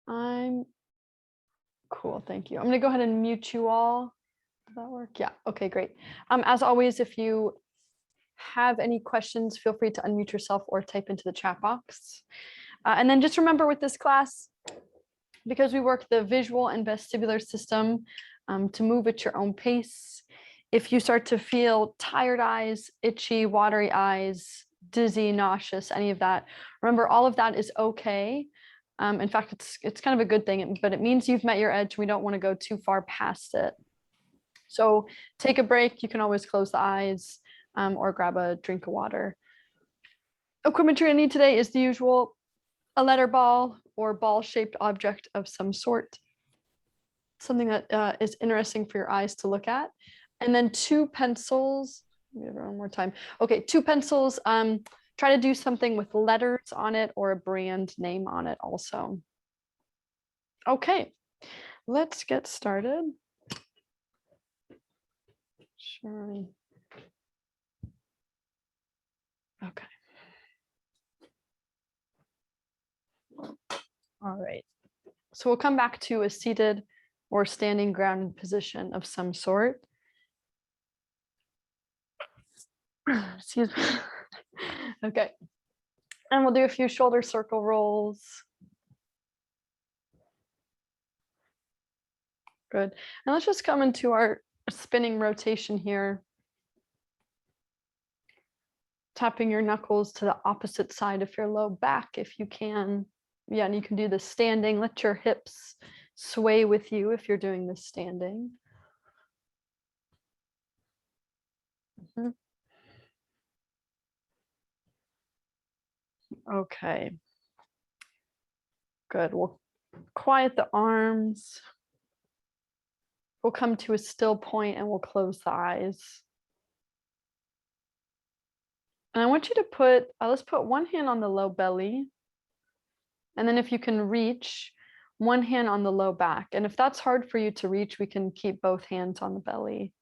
I'm cool, thank you. I'm gonna go ahead and mute you all. Does that work? Yeah, okay, great. As always, if you have any questions, feel free to unmute yourself or type into the chat box. And then just remember with this class, because we work the visual and vestibular system to move at your own pace. If you start to feel tired eyes, itchy, watery eyes, dizzy, nauseous, any of that, remember all of that is okay. In fact, it's kind of a good thing, but it means you've met your edge. We don't want to go too far past it. So take a break. You can always close the eyes or grab a drink of water. Equipment you're gonna need today is the usual, a letter ball or ball-shaped object of some sort, something that is interesting for your eyes to look at, and then 2 pencils. Give it one more time. Okay, 2 pencils. Try to do something with letters on it or a brand name on it also. Okay, let's get started. Sure. Okay. All right. So we'll come back to a seated or standing grounded position of some sort. Excuse me. Okay. And we'll do a few shoulder circle rolls. Good. And let's just come into our spinning rotation here. Tapping your knuckles to the opposite side of your low back if you can. Yeah, and you can do this standing. Let your hips sway with you if you're doing this standing. Mm-hmm. Okay. Good. We'll quiet the arms. We'll come to a still point and we'll close the eyes. And I want you to put, let's put one hand on the low belly. And then if you can reach, one hand on the low back. And if that's hard for you to reach, we can keep both hands on the belly.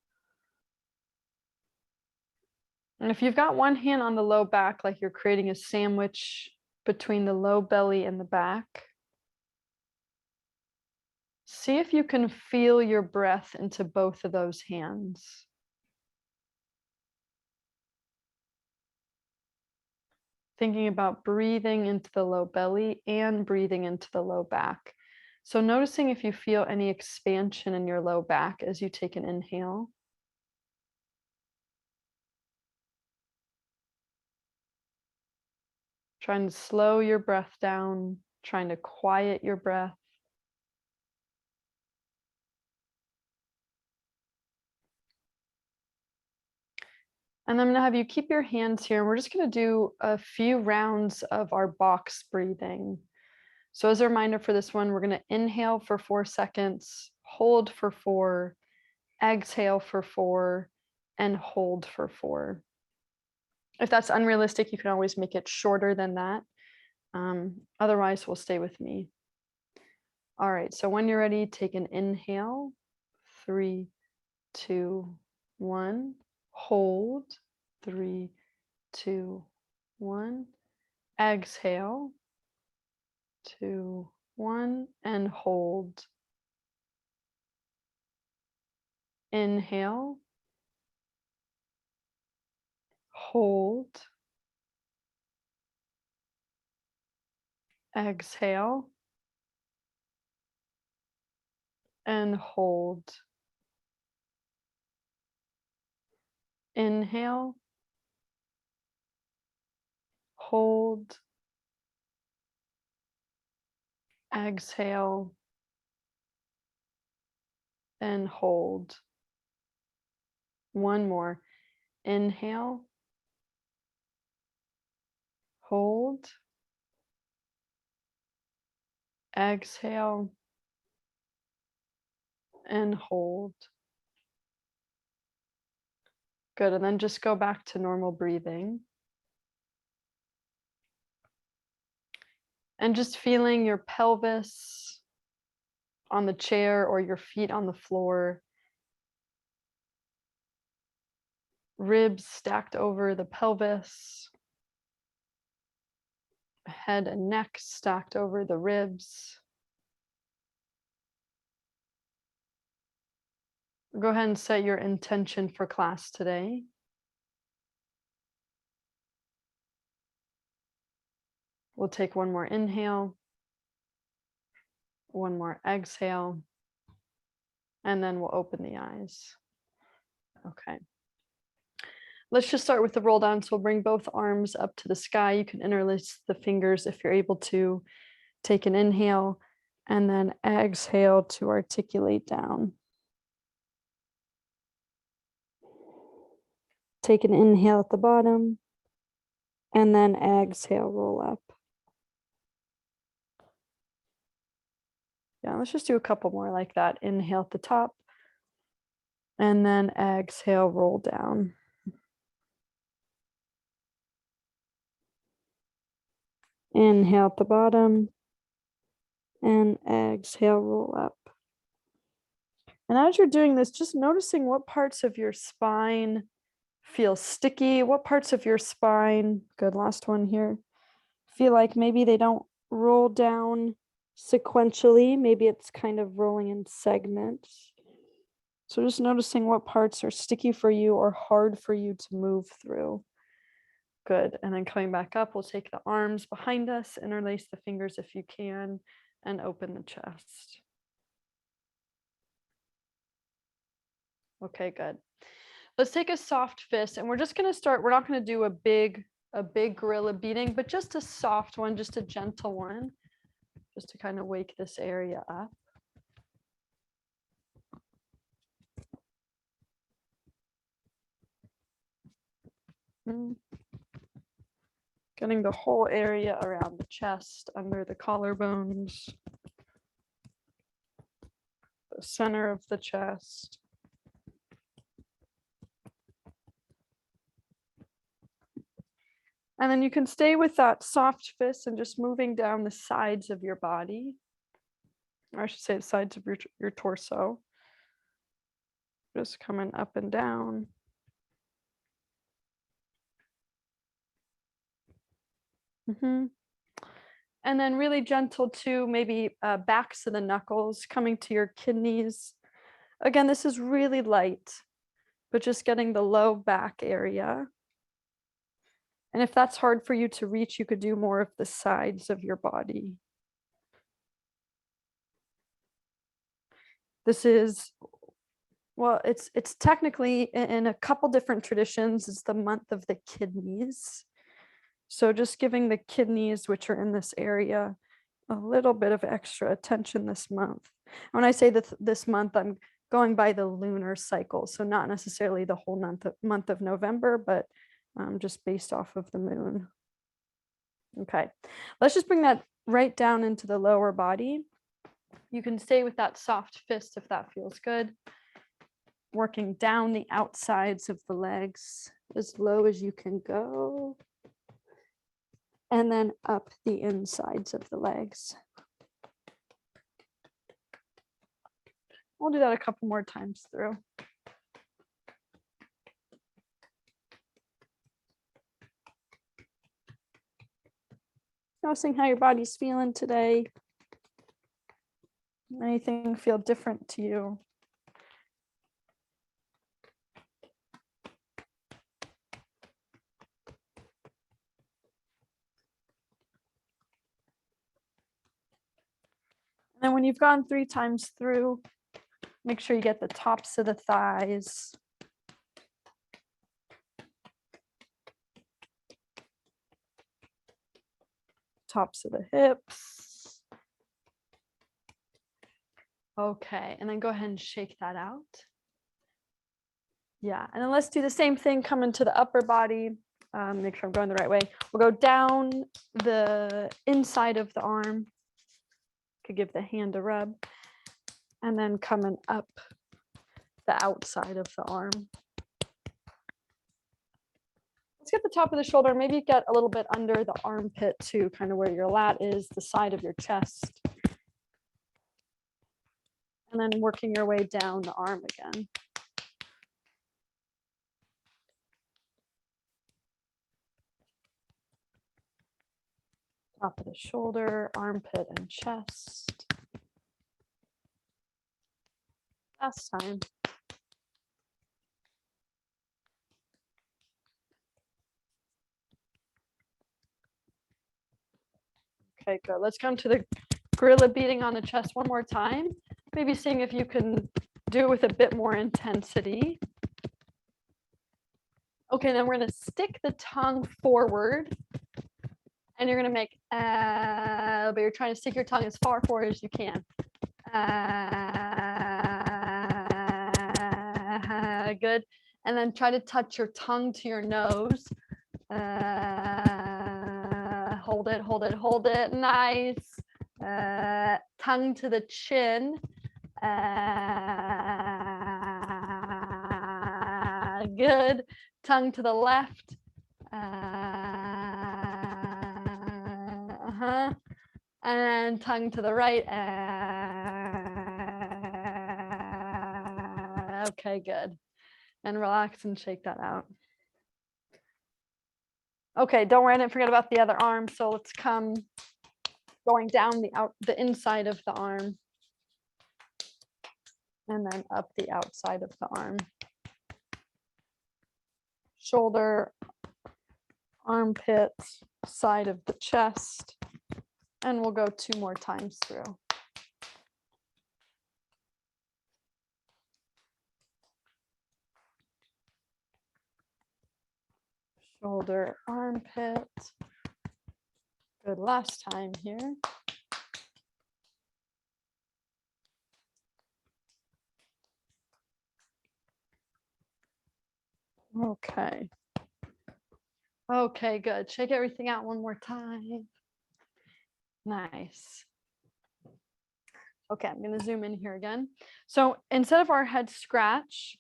And if you've got one hand on the low back, like you're creating a sandwich between the low belly and the back, see if you can feel your breath into both of those hands. Thinking about breathing into the low belly and breathing into the low back. So noticing if you feel any expansion in your low back as you take an inhale. Trying to slow your breath down, trying to quiet your breath. And I'm going to have you keep your hands here. We're just going to do a few rounds of our box breathing. So as a reminder for this one, we're going to inhale for 4 seconds, hold for 4, exhale for 4, and hold for 4. If that's unrealistic, you can always make it shorter than that. Otherwise, we'll stay with me. All right, so when you're ready, take an inhale. 3, 2, 1. Hold. 3, 2, 1. Exhale. 2, 1, and hold. Inhale. Hold. Exhale. And hold. Inhale. Hold. Exhale. And hold. One more. Inhale. Hold. Exhale. And hold. Good, and then just go back to normal breathing. And just feeling your pelvis on the chair or your feet on the floor. Ribs stacked over the pelvis. Head and neck stacked over the ribs. Go ahead and set your intention for class today. We'll take one more inhale, one more exhale, and then we'll open the eyes. Okay. Let's just start with the roll down. So we'll bring both arms up to the sky. You can interlace the fingers if you're able to. Take an inhale and then exhale to articulate down. Take an inhale at the bottom and then exhale, roll up. Yeah, let's just do a couple more like that. Inhale at the top and then exhale, roll down. Inhale at the bottom and exhale, roll up. And as you're doing this, just noticing what parts of your spine feel sticky, what parts of your spine, good, last one here, feel like maybe they don't roll down sequentially, maybe it's kind of rolling in segments. So just noticing what parts are sticky for you or hard for you to move through. Good, and then coming back up, we'll take the arms behind us, interlace the fingers if you can, and open the chest. Okay, good. Let's take a soft fist, and we're just going to start. We're not going to do a big gorilla beating, but just a soft one, just a gentle one, just to kind of wake this area up. Getting the whole area around the chest, under the collarbones, the center of the chest. And then you can stay with that soft fist and just moving down the sides of your body, or I should say the sides of your torso. Just coming up and down. And then really gentle too, maybe backs of the knuckles coming to your kidneys. Again, this is really light, but just getting the low back area. And if that's hard for you to reach, you could do more of the sides of your body. This is, well, it's technically in a couple different traditions, it's the month of the kidneys. So just giving the kidneys, which are in this area, a little bit of extra attention this month. When I say this month, I'm going by the lunar cycle. So not necessarily the whole month of November, but just based off of the moon. Okay, let's just bring that right down into the lower body. You can stay with that soft fist if that feels good. Working down the outsides of the legs as low as you can go. And then up the insides of the legs. We'll do that a couple more times through. Noticing how your body's feeling today. Anything feel different to you? And then when you've gone 3 times through, make sure you get the tops of the thighs. Tops of the hips. Okay, and then go ahead and shake that out. Yeah, and then let's do the same thing, come into the upper body. Make sure I'm going the right way. We'll go down the inside of the arm. Could give the hand a rub. And then coming up the outside of the arm. Let's get the top of the shoulder, maybe get a little bit under the armpit too, kind of where your lat is, the side of your chest. And then working your way down the arm again. Top of the shoulder, armpit, and chest. Last time. Okay, good. Let's come to the gorilla beating on the chest one more time. Maybe seeing if you can do it with a bit more intensity. Okay, then we're going to stick the tongue forward. And you're going to make, but you're trying to stick your tongue as far forward as you can. Good. And then try to touch your tongue to your nose. Hold it, hold it, hold it. Nice. Tongue to the chin. Good. Tongue to the left. And tongue to the right. Okay, good. And relax and shake that out. Okay, don't worry, I didn't forget about the other arm. So let's come going down the inside of the arm. And then up the outside of the arm. Shoulder, armpit, side of the chest. And we'll go 2 more times through. Shoulder, armpit. Good, last time here. Okay. Okay, good. Shake everything out one more time. Nice. Okay, I'm going to zoom in here again. So instead of our head scratch,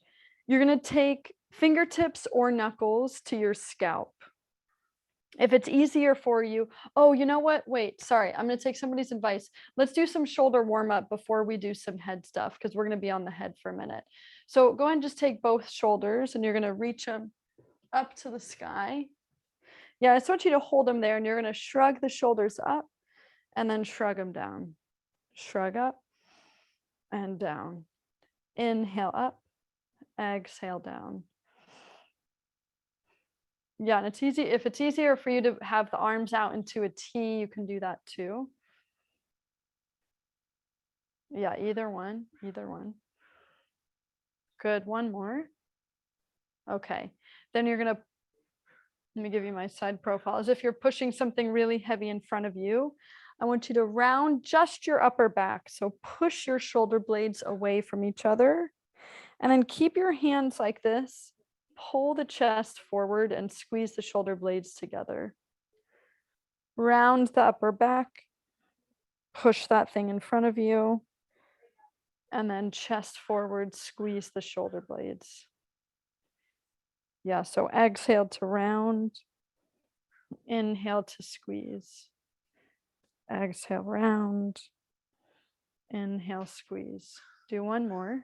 you're going to take fingertips or knuckles to your scalp. If it's easier for you, oh, you know what? Wait, sorry, I'm going to take somebody's advice. Let's do some shoulder warm up before we do some head stuff, because we're going to be on the head for a minute. So go ahead and just take both shoulders and you're going to reach them up to the sky. Yeah, I just want you to hold them there and you're going to shrug the shoulders up and then shrug them down. Shrug up and down. Inhale up, exhale down. Yeah, and it's easy. If it's easier for you to have the arms out into a T, you can do that too. Yeah, either one, either one. Good, one more. Okay, then you're gonna, let me give you my side profile. As if you're pushing something really heavy in front of you, I want you to round just your upper back. So push your shoulder blades away from each other and then keep your hands like this. Pull the chest forward and squeeze the shoulder blades together. Round the upper back, push that thing in front of you, and then chest forward, squeeze the shoulder blades. Yeah, so exhale to round, inhale to squeeze. Exhale, round, inhale, squeeze. Do one more,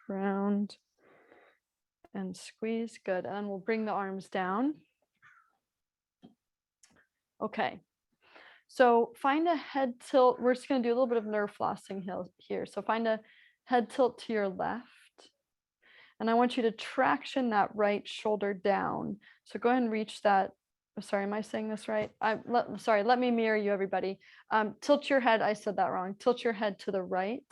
round, and squeeze. Good, and we'll bring the arms down. Okay, so find a head tilt. We're just going to do a little bit of nerve flossing here. So find a head tilt to your left. And I want you to traction that right shoulder down. So go ahead and reach that. Oh, sorry, am I saying this right? Sorry, let me mirror you, everybody. Tilt your head. I said that wrong. Tilt your head to the right.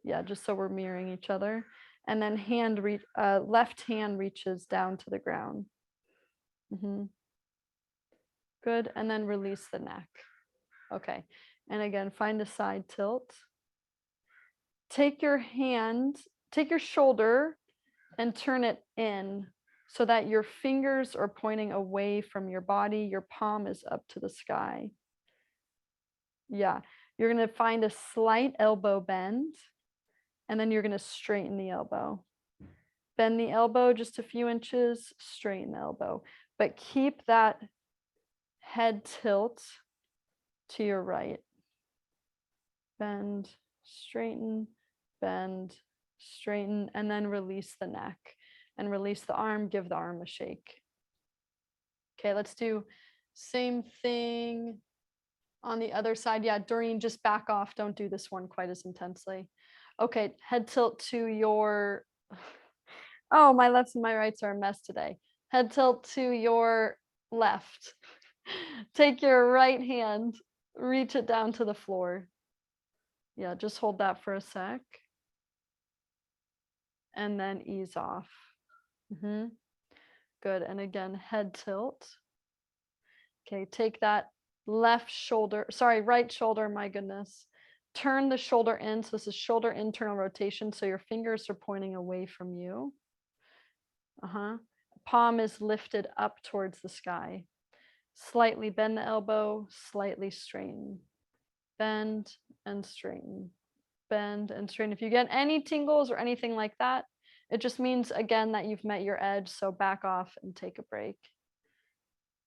Yeah, just so we're mirroring each other. And then left hand reaches down to the ground. Good, and then release the neck. Okay, and again, find a side tilt. Take your shoulder and turn it in so that your fingers are pointing away from your body. Your palm is up to the sky. Yeah, you're going to find a slight elbow bend, and then you're going to straighten the elbow. Bend the elbow just a few inches, straighten the elbow, but keep that head tilt to your right. Bend, straighten, bend, straighten, and then release the neck and release the arm. Give the arm a shake. Okay, let's do same thing on the other side. Yeah, Doreen, just back off. Don't do this one quite as intensely. Okay, head tilt to your, oh, my lefts and my rights are a mess today. Head tilt to your left. Take your right hand reach it down to the floor. Yeah, just hold that for a sec. And then ease off. Good. And again, head tilt. Okay, take that right shoulder, my goodness. Turn the shoulder in. So this is shoulder internal rotation. So your fingers are pointing away from you. Palm is lifted up towards the sky. Slightly bend the elbow, slightly straighten. Bend and straighten. Bend and straighten. If you get any tingles or anything like that, it just means, again, that you've met your edge. So back off and take a break.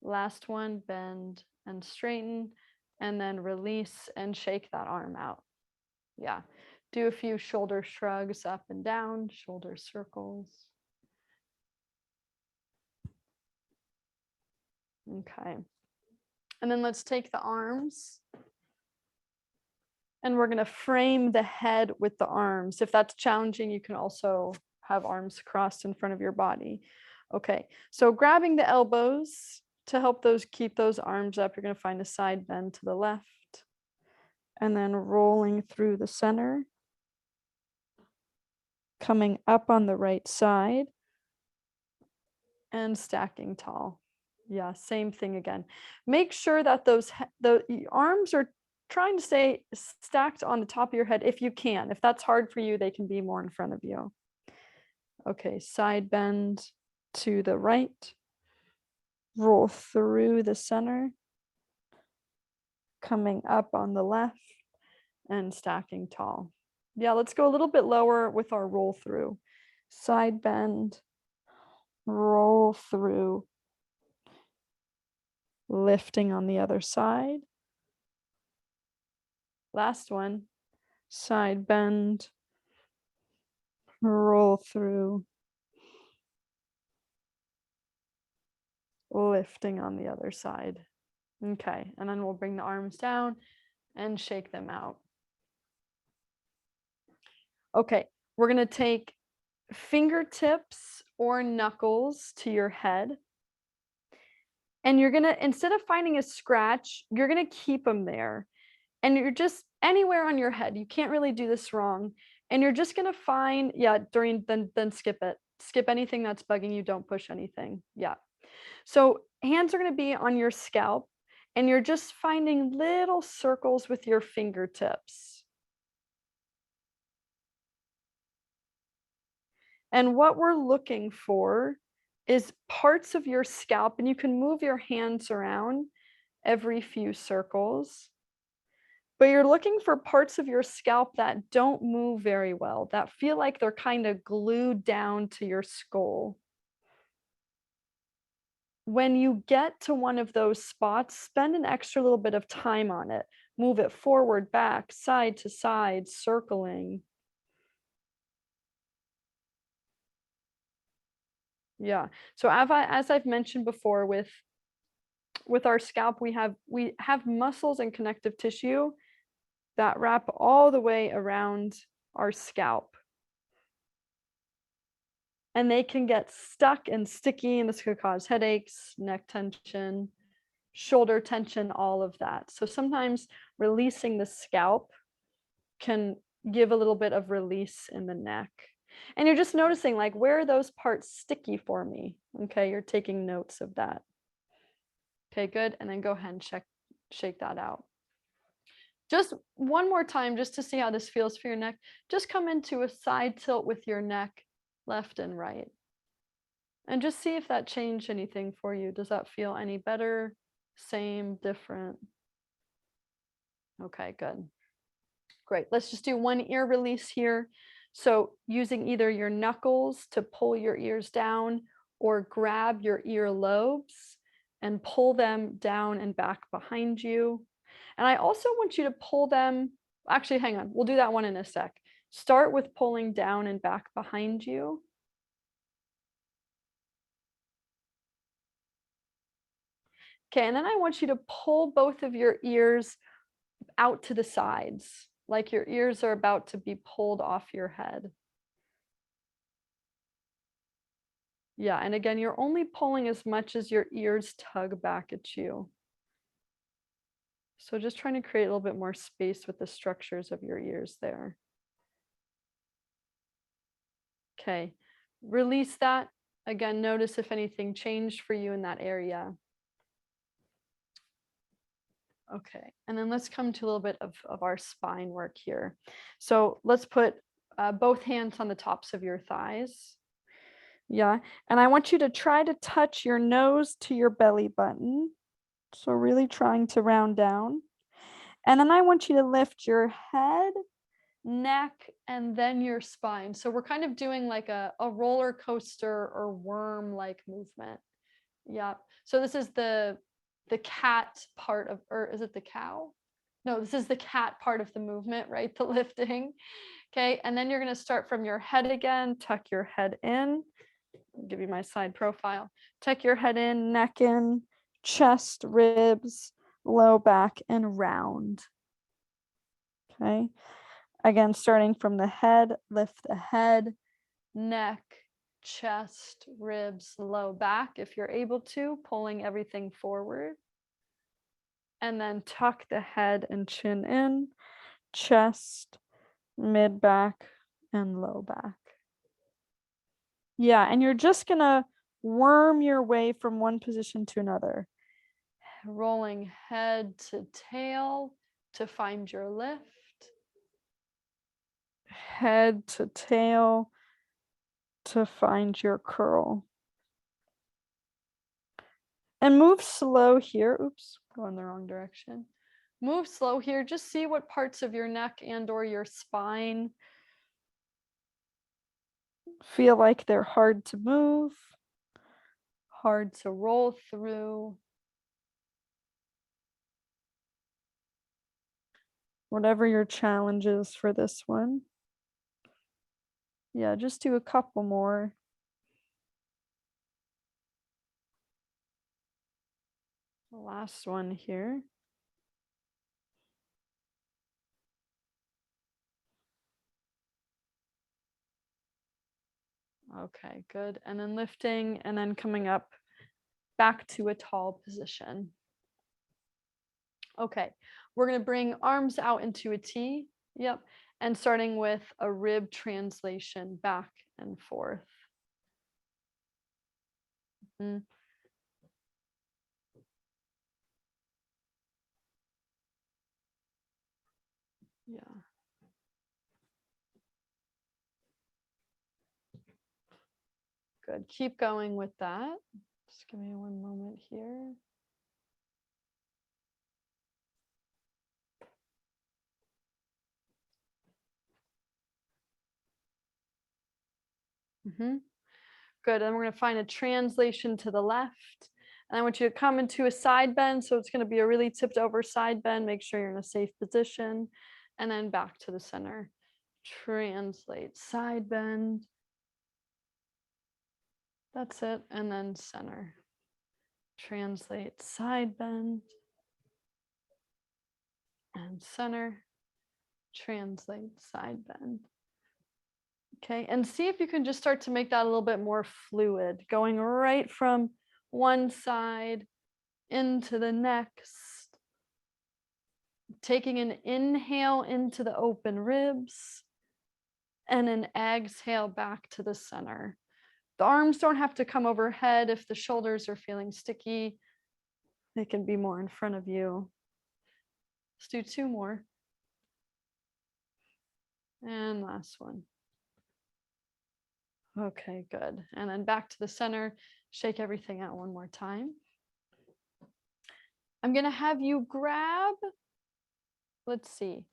Last one, bend and straighten, and then release and shake that arm out. Yeah. Do a few shoulder shrugs up and down, shoulder circles. Okay. And then let's take the arms and we're going to frame the head with the arms. If that's challenging, you can also have arms crossed in front of your body. Okay. So grabbing the elbows to help keep those arms up, you're going to find a side bend to the left and then rolling through the center, coming up on the right side and stacking tall. Yeah, same thing again. Make sure that the arms are trying to stay stacked on the top of your head if you can. If that's hard for you, they can be more in front of you. Okay, side bend to the right. Roll through the center. Coming up on the left and stacking tall. Yeah, let's go a little bit lower with our roll through. Side bend, roll through, lifting on the other side. Last one, side bend, roll through, lifting on the other side. Okay, and then we'll bring the arms down and shake them out. Okay, we're going to take fingertips or knuckles to your head. And you're going to, instead of finding a scratch, you're going to keep them there. And you're just anywhere on your head. You can't really do this wrong. And you're just going to find, then skip it. Skip anything that's bugging you. Don't push anything. Yeah. So hands are going to be on your scalp. And you're just finding little circles with your fingertips. And what we're looking for is parts of your scalp, and you can move your hands around every few circles. But you're looking for parts of your scalp that don't move very well, that feel like they're kind of glued down to your skull. When you get to one of those spots, spend an extra little bit of time on it. Move it forward, back, side to side, circling. Yeah. So as I've mentioned before, with our scalp, we have muscles and connective tissue that wrap all the way around our scalp. And they can get stuck and sticky, and this could cause headaches, neck tension, shoulder tension, all of that. So sometimes releasing the scalp can give a little bit of release in the neck. And you're just noticing, like, where are those parts sticky for me? Okay, you're taking notes of that. Okay, good. And then go ahead and shake that out. Just one more time, just to see how this feels for your neck. Just come into a side tilt with your neck, left and right. And just see if that changed anything for you. Does that feel any better? Same, different? Okay, good. Great. Let's just do one ear release here. So using either your knuckles to pull your ears down or grab your ear lobes and pull them down and back behind you. And I also want you to pull them. Actually, hang on. We'll do that one in a sec. Start with pulling down and back behind you. Okay, and then I want you to pull both of your ears out to the sides, like your ears are about to be pulled off your head. Yeah, and again, you're only pulling as much as your ears tug back at you. So just trying to create a little bit more space with the structures of your ears there. Okay, release that. Again, notice if anything changed for you in that area. Okay, and then let's come to a little bit of our spine work here. So let's put both hands on the tops of your thighs. Yeah, and I want you to try to touch your nose to your belly button. So really trying to round down. And then I want you to lift your head, neck, and then your spine. So we're kind of doing like a roller coaster or worm-like movement. Yeah. So this is the cat part of, or is it the cow? No, this is the cat part of the movement, right? The lifting. Okay. And then you're going to start from your head again, tuck your head in. I'll give you my side profile. Tuck your head in, neck in, chest, ribs, low back, and round. Okay. Again, starting from the head, lift the head, neck, chest, ribs, low back, if you're able to, pulling everything forward. And then tuck the head and chin in, chest, mid back, and low back. Yeah, and you're just gonna worm your way from one position to another. Rolling head to tail to find your lift. Head to tail to find your curl. And move slow here. Oops, going the wrong direction. Move slow here. Just see what parts of your neck and or your spine feel like they're hard to move, hard to roll through. Whatever your challenge is for this one. Yeah, just do a couple more. The last one here. Okay, good. And then lifting and then coming up back to a tall position. Okay, we're going to bring arms out into a T. Yep. And starting with a rib translation back and forth. Mm. Yeah. Good. Keep going with that. Just give me one moment here. Good. And we're going to find a translation to the left. And I want you to come into a side bend. So it's going to be a really tipped over side bend. Make sure you're in a safe position. And then back to the center. Translate, side bend. That's it. And then center. Translate, side bend. And center. Translate, side bend. Okay, and see if you can just start to make that a little bit more fluid, going right from one side into the next. Taking an inhale into the open ribs and an exhale back to the center. The arms don't have to come overhead. If the shoulders are feeling sticky, they can be more in front of you. Let's do two more. And last one. Okay, good. And then back to the center. Shake everything out one more time. I'm going to have you grab, let's see.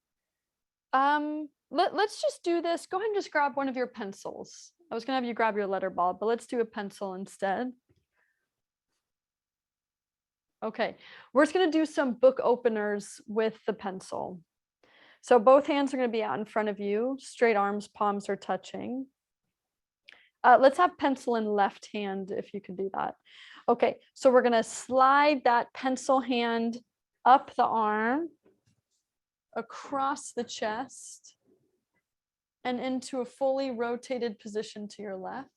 Let's just do this. Go ahead and just grab one of your pencils. I was going to have you grab your letter ball, but let's do a pencil instead. Okay, we're just going to do some book openers with the pencil. So both hands are going to be out in front of you. Straight arms, palms are touching. Let's have pencil in left hand if you can do that. Okay, so we're going to slide that pencil hand up the arm, across the chest, and into a fully rotated position to your left.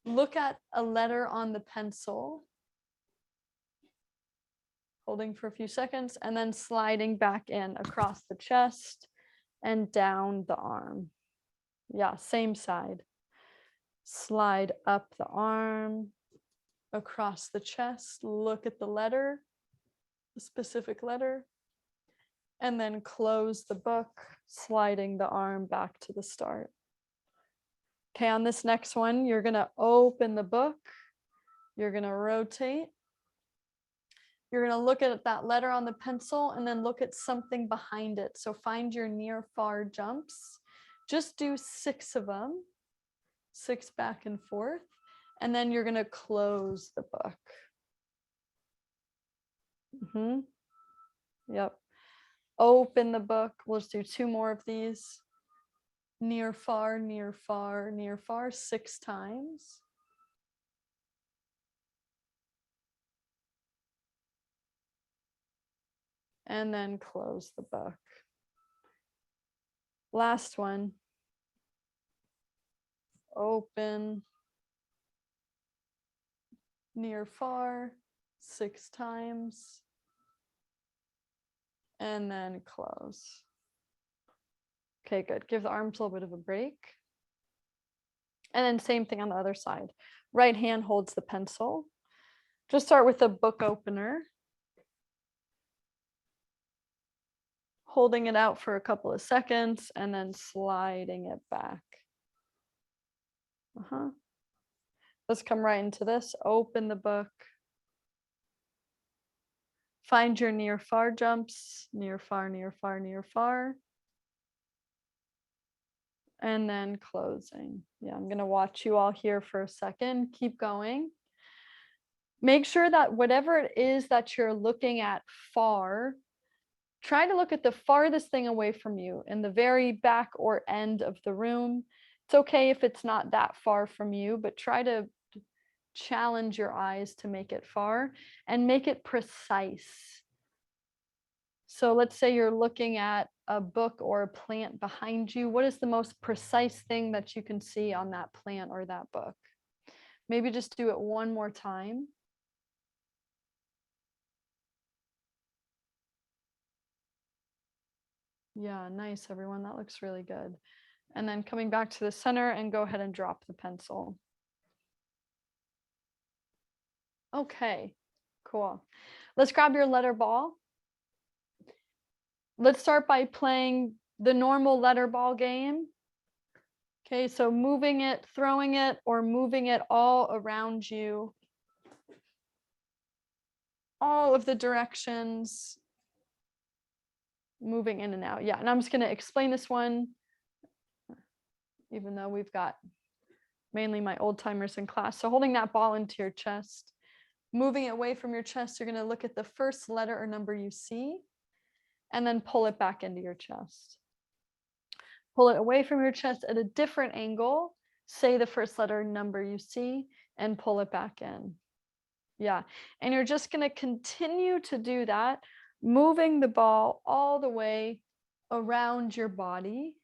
Look at a letter on the pencil. holding for a few seconds, and then sliding back in across the chest and down the arm. Yeah, same side. Slide up the arm, across the chest, look at the letter, the specific letter, and then close the book, sliding the arm back to the start. Okay, on this next one, you're gonna open the book, you're gonna rotate, you're gonna look at that letter on the pencil and then look at something behind it. So find your near far jumps. Just do 6 of them, 6 back and forth, and then you're gonna close the book. Yep. Open the book. We'll just do 2 more of these. Near far, near far, near far, 6 times. And then close the book. Last one. Open. Near far, 6 times. And then close. Okay, good. Give the arms a little bit of a break. And then same thing on the other side. Right hand holds the pencil. Just start with a book opener. Holding it out for a couple of seconds and then sliding it back. Let's come right into this. Open the book. Find your near far jumps. Near far, near far, near far. And then closing. Yeah, I'm going to watch you all here for a second. Keep going. Make sure that whatever it is that you're looking at far, try to look at the farthest thing away from you in the very back or end of the room. It's okay if it's not that far from you, but try to challenge your eyes to make it far and make it precise. So let's say you're looking at a book or a plant behind you. What is the most precise thing that you can see on that plant or that book? Maybe just do it one more time. Yeah, nice, everyone. That looks really good. And then coming back to the center and go ahead and drop the pencil. Okay, cool. Let's grab your letter ball. Let's start by playing the normal letter ball game. Okay, so moving it, throwing it, or moving it all around you. All of the directions. Moving in and out. Yeah, and I'm just going to explain this one, even though we've got mainly my old timers in class. So holding that ball into your chest, moving it away from your chest, you're going to look at the first letter or number you see, and then pull it back into your chest. Pull it away from your chest at a different angle, say the first letter or number you see, and pull it back in. Yeah, and you're just going to continue to do that, moving the ball all the way around your body.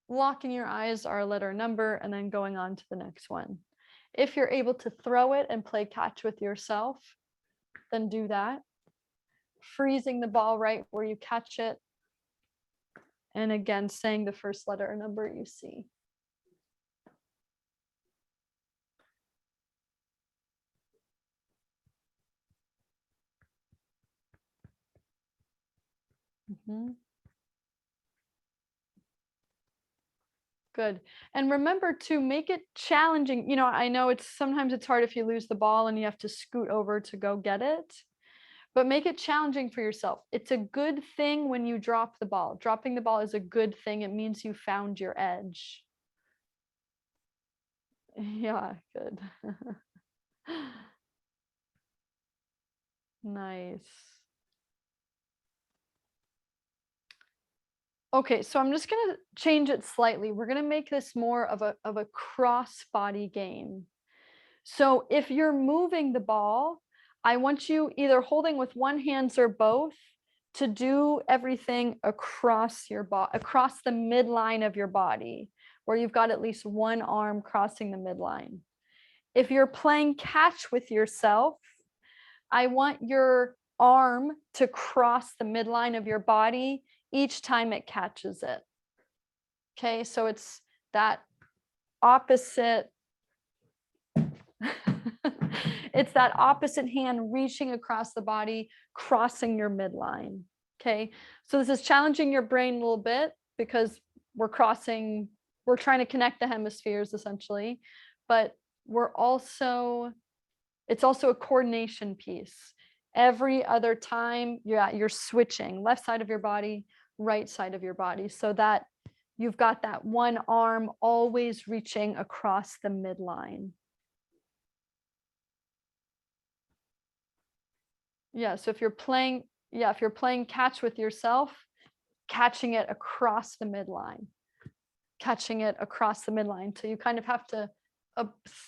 Locking your eyes are a letter number and then going on to the next one. If you're able to throw it and play catch with yourself, then do that. Freezing the ball right where you catch it. And again, saying the first letter or number you see. Good. And remember to make it challenging. You know, I know sometimes it's hard if you lose the ball and you have to scoot over to go get it, but make it challenging for yourself. It's a good thing when you drop the ball. Dropping the ball is a good thing. It means you found your edge. Yeah, good. Nice. Okay, so I'm just going to change it slightly. We're going to make this more of a cross-body game. So if you're moving the ball, I want you either holding with one hand or both to do everything across your across the midline of your body, where you've got at least one arm crossing the midline. If you're playing catch with yourself, I want your arm to cross the midline of your body each time it catches it. Okay, so it's that opposite, it's that opposite hand reaching across the body, crossing your midline. Okay, so this is challenging your brain a little bit because we're trying to connect the hemispheres essentially, but it's also a coordination piece. Every other time you're switching left side of your body, right side of your body, so that you've got that one arm always reaching across the midline. Yeah, so if you're playing catch with yourself, catching it across the midline. So you kind of have to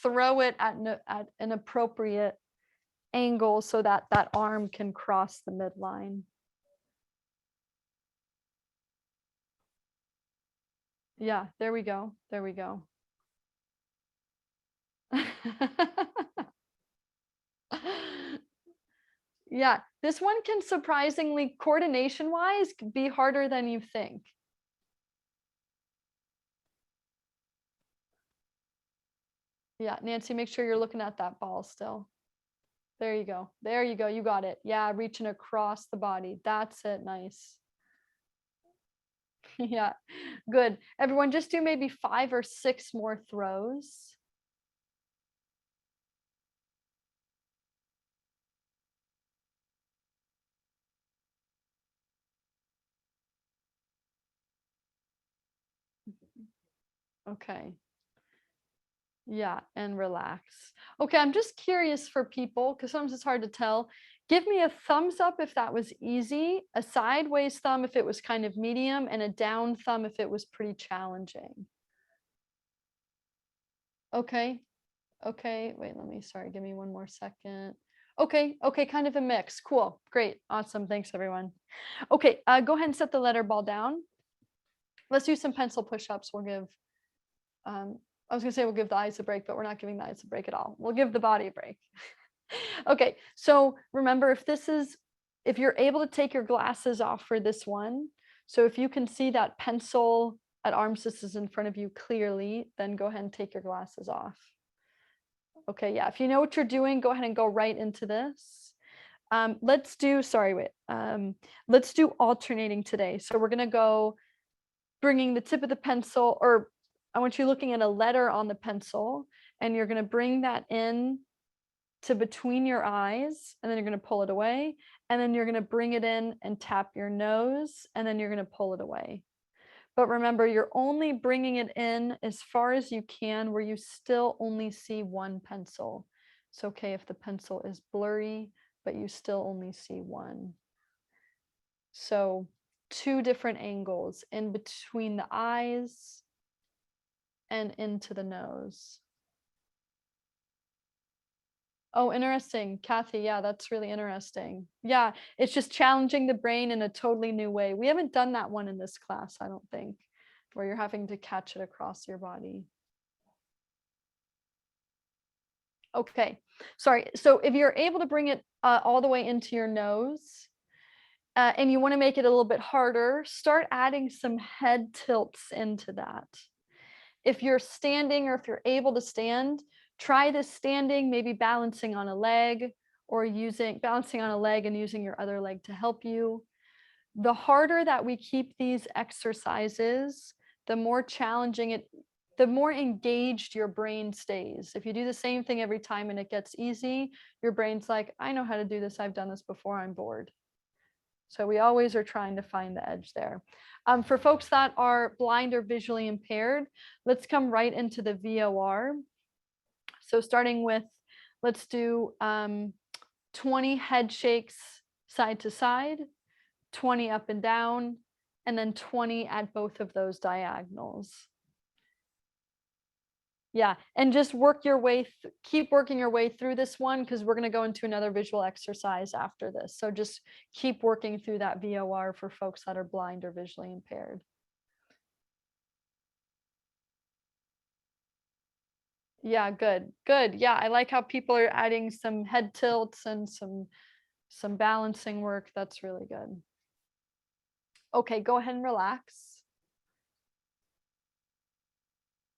throw it at an appropriate angle so that that arm can cross the midline. Yeah, there we go. Yeah, this one can surprisingly, coordination wise, be harder than you think. Yeah, Nancy, make sure you're looking at that ball still. There you go. You got it. Yeah, reaching across the body. That's it. Nice. Yeah, good. Everyone, just do maybe 5 or 6 more throws. Okay. Yeah, and relax. Okay, I'm just curious for people, because sometimes it's hard to tell. Give me a thumbs up if that was easy, a sideways thumb if it was kind of medium, and a down thumb if it was pretty challenging. Okay. Okay, wait, give me one more second. Okay, kind of a mix. Cool, great, awesome. Thanks, everyone. Okay, go ahead and set the letter ball down. Let's do some pencil push-ups. We'll give, I was gonna say we'll give the eyes a break, but we're not giving the eyes a break at all. We'll give the body a break. Okay, so remember, if you're able to take your glasses off for this one, so if you can see that pencil at arm's distance in front of you clearly, then go ahead and take your glasses off. Okay, yeah, if you know what you're doing, go ahead and go right into this. Let's do alternating today. So we're gonna go bringing the tip of the pencil, or I want you looking at a letter on the pencil, and you're gonna bring that in to between your eyes, and then you're gonna pull it away, and then you're gonna bring it in and tap your nose, and then you're gonna pull it away. But remember, you're only bringing it in as far as you can where you still only see one pencil. It's okay if the pencil is blurry, but you still only see one. So 2 different angles in between the eyes and into the nose. Oh, interesting, Kathy. Yeah, that's really interesting. Yeah, it's just challenging the brain in a totally new way. We haven't done that one in this class, I don't think, where you're having to catch it across your body. Okay, sorry. So if you're able to bring it all the way into your nose, and you want to make it a little bit harder, start adding some head tilts into that. If you're standing, or if you're able to stand, try this standing, maybe balancing on a leg, or balancing on a leg and using your other leg to help you. The harder that we keep these exercises, the more challenging the more engaged your brain stays. If you do the same thing every time and it gets easy, your brain's like, I know how to do this. I've done this before. I'm bored. So we always are trying to find the edge there. For folks that are blind or visually impaired, let's come right into the VOR. So starting with, let's do 20 head shakes side to side, 20 up and down, and then 20 at both of those diagonals. Yeah, and just keep working your way through this one, because we're going to go into another visual exercise after this. So just keep working through that VOR for folks that are blind or visually impaired. Yeah, good. Good. Yeah, I like how people are adding some head tilts and some balancing work. That's really good. Okay, go ahead and relax.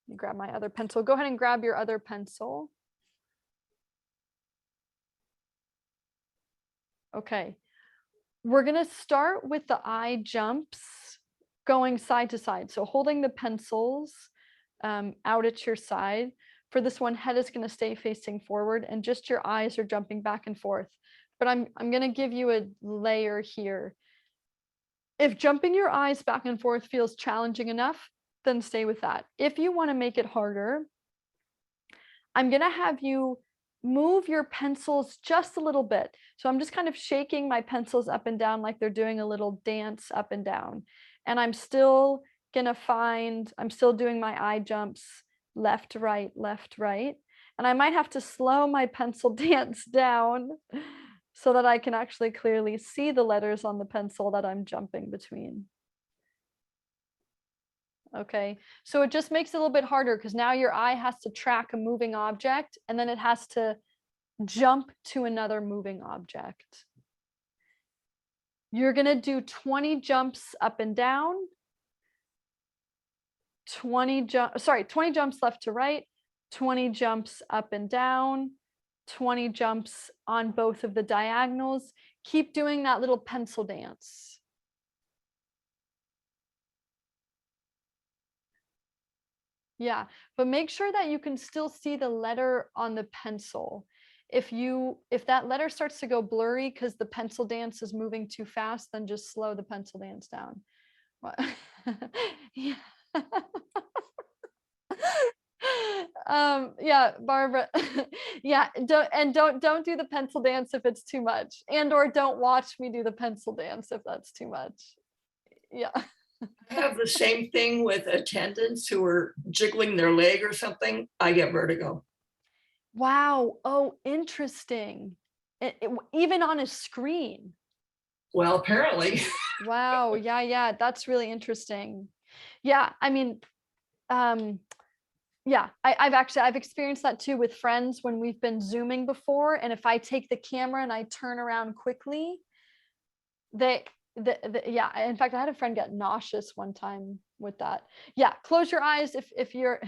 Let me grab my other pencil. Go ahead and grab your other pencil. Okay. We're going to start with the eye jumps going side to side. So holding the pencils out at your side. For this one, head is going to stay facing forward and just your eyes are jumping back and forth. But I'm going to give you a layer here. If jumping your eyes back and forth feels challenging enough, then stay with that. If you want to make it harder, I'm going to have you move your pencils just a little bit. So I'm just kind of shaking my pencils up and down like they're doing a little dance up and down. And I'm still going to I'm still doing my eye jumps left, right, left, right. And I might have to slow my pencil dance down so that I can actually clearly see the letters on the pencil that I'm jumping between. Okay, so it just makes it a little bit harder because now your eye has to track a moving object and then it has to jump to another moving object. You're going to do 20 jumps up and down, 20 jumps left to right, 20 jumps up and down, 20 jumps on both of the diagonals. Keep doing that little pencil dance. Yeah, but make sure that you can still see the letter on the pencil. If that letter starts to go blurry because the pencil dance is moving too fast, then just slow the pencil dance down. Yeah. Yeah, Barbara. Yeah, don't do the pencil dance if it's too much, and or don't watch me do the pencil dance if that's too much. Yeah. I have the same thing with attendants who are jiggling their leg or something. I get vertigo. Wow. Oh, interesting. Even on a screen. Well, apparently. Wow. Yeah, yeah. That's really interesting. Yeah. I mean, yeah, I've experienced that too with friends when we've been Zooming before. And if I take the camera and I turn around quickly, yeah, in fact, I had a friend get nauseous one time with that. Yeah, close your eyes if you're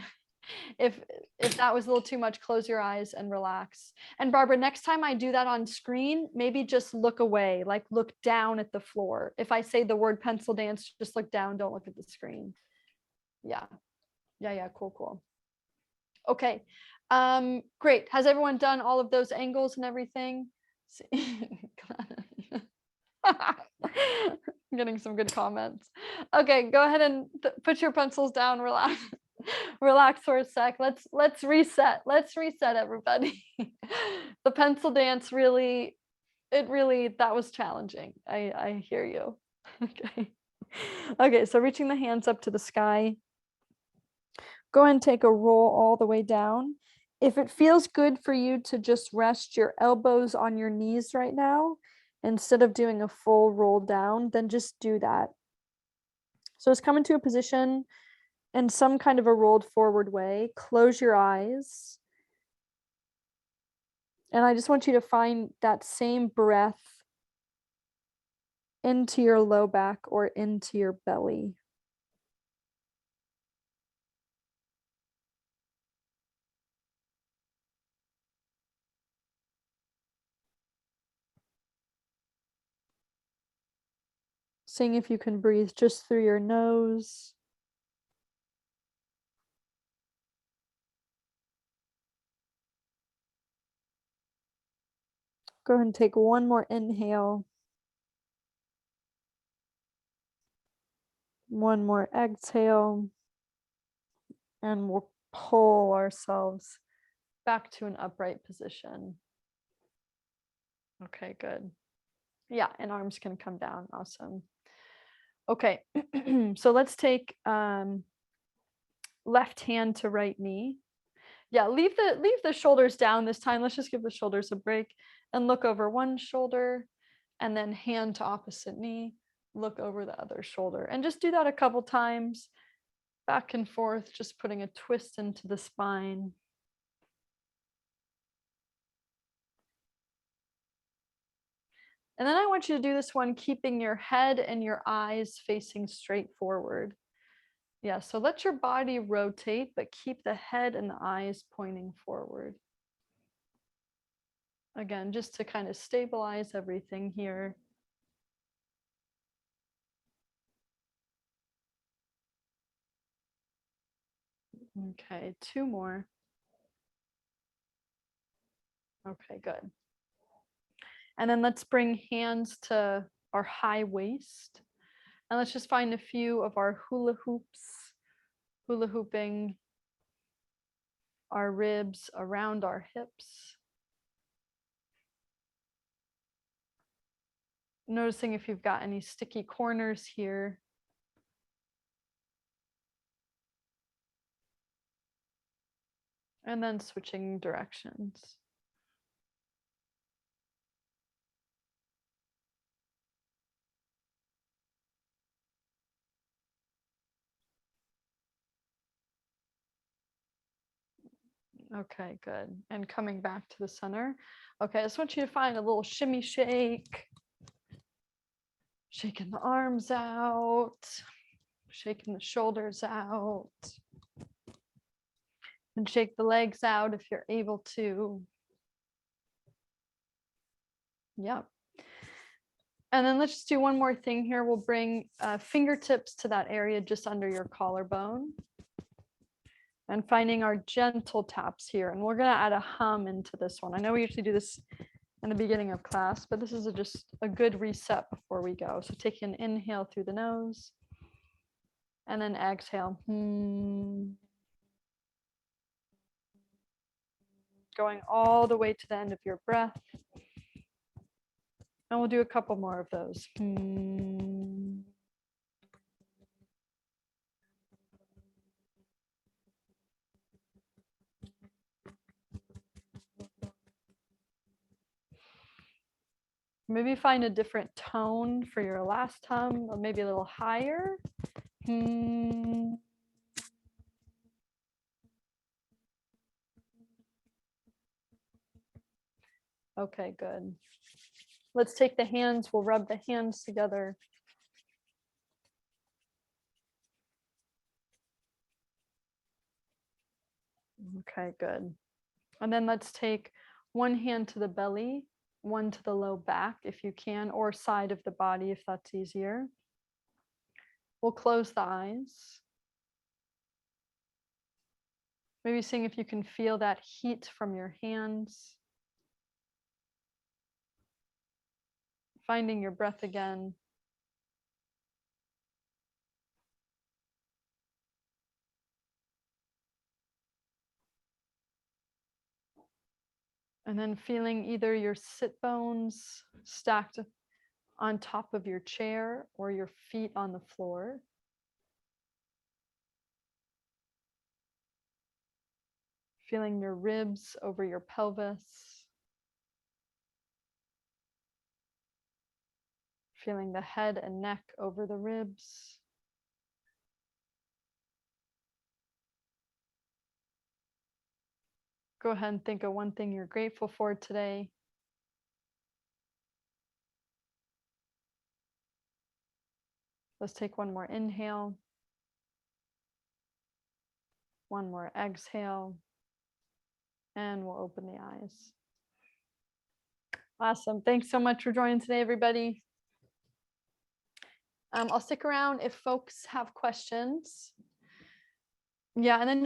if that was a little too much, close your eyes and relax. And Barbara, next time I do that on screen, maybe just look away, like look down at the floor. If I say the word pencil dance, just look down, don't look at the screen. Yeah. Yeah, cool. Okay. Great. Has everyone done all of those angles and everything? I'm getting some good comments. Okay, go ahead and put your pencils down, relax. Relax for a sec. Let's reset. Let's reset, everybody. The pencil dance really that was challenging. I hear you. Okay. Okay, so reaching the hands up to the sky. Go ahead and take a roll all the way down. If it feels good for you to just rest your elbows on your knees right now, instead of doing a full roll down, then just do that. So it's come into a position in some kind of a rolled forward way. Close your eyes. And I just want you to find that same breath into your low back or into your belly. Seeing if you can breathe just through your nose. Go ahead and take one more inhale. One more exhale. And we'll pull ourselves back to an upright position. Okay, good. Yeah, and arms can come down. Awesome. Okay, so let's take left hand to right knee. Yeah, leave the shoulders down this time. Let's just give the shoulders a break and look over one shoulder and then hand to opposite knee, look over the other shoulder. And just do that a couple times, back and forth, just putting a twist into the spine. And then I want you to do this one, keeping your head and your eyes facing straight forward. Yeah, so let your body rotate, but keep the head and the eyes pointing forward. Again, just to kind of stabilize everything here. Okay, 2 more. Okay, good. And then let's bring hands to our high waist. And let's just find a few of our hula hoops, hula hooping our ribs around our hips. Noticing if you've got any sticky corners here. And then switching directions. Okay, good. And coming back to the center. Okay, I just want you to find a little shimmy shake. Shaking the arms out, shaking the shoulders out. And shake the legs out if you're able to. Yep. And then let's just do one more thing here. We'll bring fingertips to that area just under your collarbone. And finding our gentle taps here. And we're going to add a hum into this one. I know we usually do this in the beginning of class, but this is just a good reset before we go. So take an inhale through the nose and then exhale. Going all the way to the end of your breath. And we'll do a couple more of those. Maybe find a different tone for your last hum, or maybe a little higher. Okay, good. Let's take the hands, we'll rub the hands together. Okay, good. And then let's take one hand to the belly, one to the low back if you can, or side of the body if that's easier. We'll close the eyes. Maybe seeing if you can feel that heat from your hands. Finding your breath again. And then feeling either your sit bones stacked on top of your chair or your feet on the floor. Feeling your ribs over your pelvis. Feeling the head and neck over the ribs. Go ahead and think of one thing you're grateful for today. Let's take one more inhale. One more exhale. And we'll open the eyes. Awesome. Thanks so much for joining today, everybody. I'll stick around if folks have questions. Yeah, and then